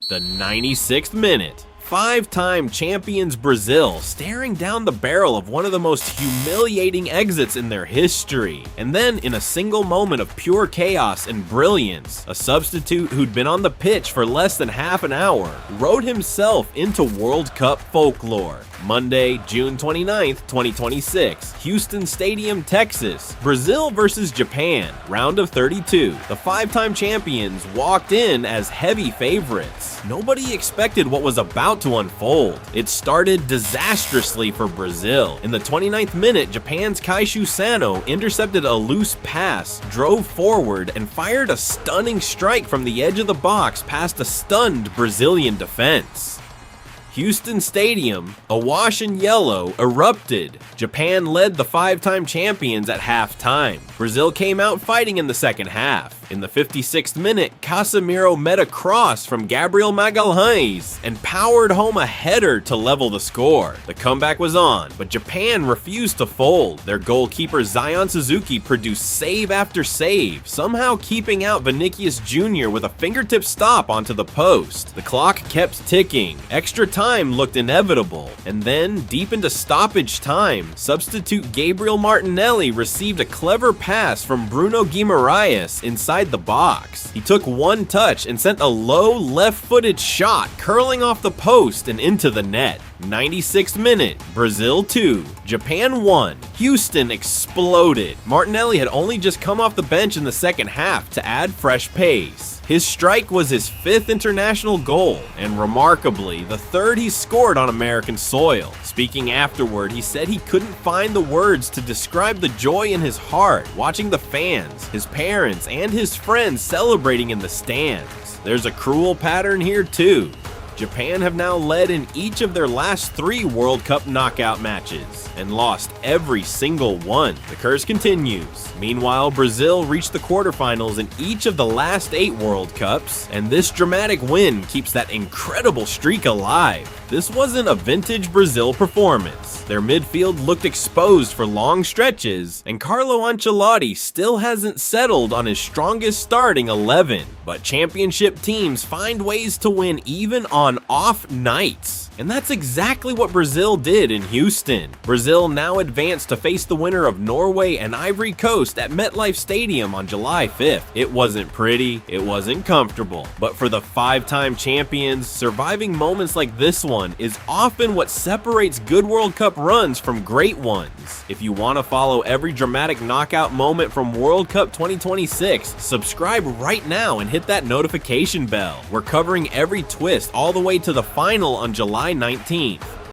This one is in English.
The 96th minute. Five-time champions Brazil staring down the barrel of one of the most humiliating exits in their history. And then, in a single moment of pure chaos and brilliance, a substitute who'd been on the pitch for less than half an hour wrote himself into World Cup folklore. Monday, June 29th, 2026, Houston Stadium, Texas, Brazil versus Japan, round of 32. The five-time champions walked in as heavy favorites. Nobody expected what was about to unfold. It started disastrously for Brazil. In the 29th minute, Japan's Kaishu Sano intercepted a loose pass, drove forward, and fired a stunning strike from the edge of the box past a stunned Brazilian defense. Houston Stadium, awash in yellow, erupted. Japan led the five-time champions at halftime. Brazil came out fighting in the second half. In the 56th minute, Casemiro met a cross from Gabriel Martinelli and powered home a header to level the score. The comeback was on, but Japan refused to fold. Their goalkeeper Zion Suzuki produced save after save, somehow keeping out Vinicius Jr. with a fingertip stop onto the post. The clock kept ticking. Extra time looked inevitable, and then, deep into stoppage time, substitute Gabriel Martinelli received a clever pass from Bruno Guimaraes inside the box. He took one touch and sent a low left-footed shot curling off the post and into the net. 96th minute, Brazil 2, Japan 1. Houston exploded. Martinelli had only just come off the bench in the second half to add fresh pace. His strike was his fifth international goal, and remarkably, the third he scored on American soil. Speaking afterward, he said he couldn't find the words to describe the joy in his heart watching the fans, his parents, and his friends celebrating in the stands. There's a cruel pattern here too. Japan have now led in each of their last 3 World Cup knockout matches and lost every single one. The curse continues. Meanwhile, Brazil reached the quarterfinals in each of the last 8 World Cups, and this dramatic win keeps that incredible streak alive. This wasn't a vintage Brazil performance. Their midfield looked exposed for long stretches, and Carlo Ancelotti still hasn't settled on his strongest starting 11. But championship teams find ways to win even on off nights. And that's exactly what Brazil did in Houston. Brazil now advanced to face the winner of Norway and Ivory Coast at MetLife Stadium on July 5th. It wasn't pretty, it wasn't comfortable, but for the five-time champions, surviving moments like this one is often what separates good World Cup runs from great ones. If you want to follow every dramatic knockout moment from World Cup 2026, subscribe right now and hit that notification bell. We're covering every twist all the way to the final on July 19th.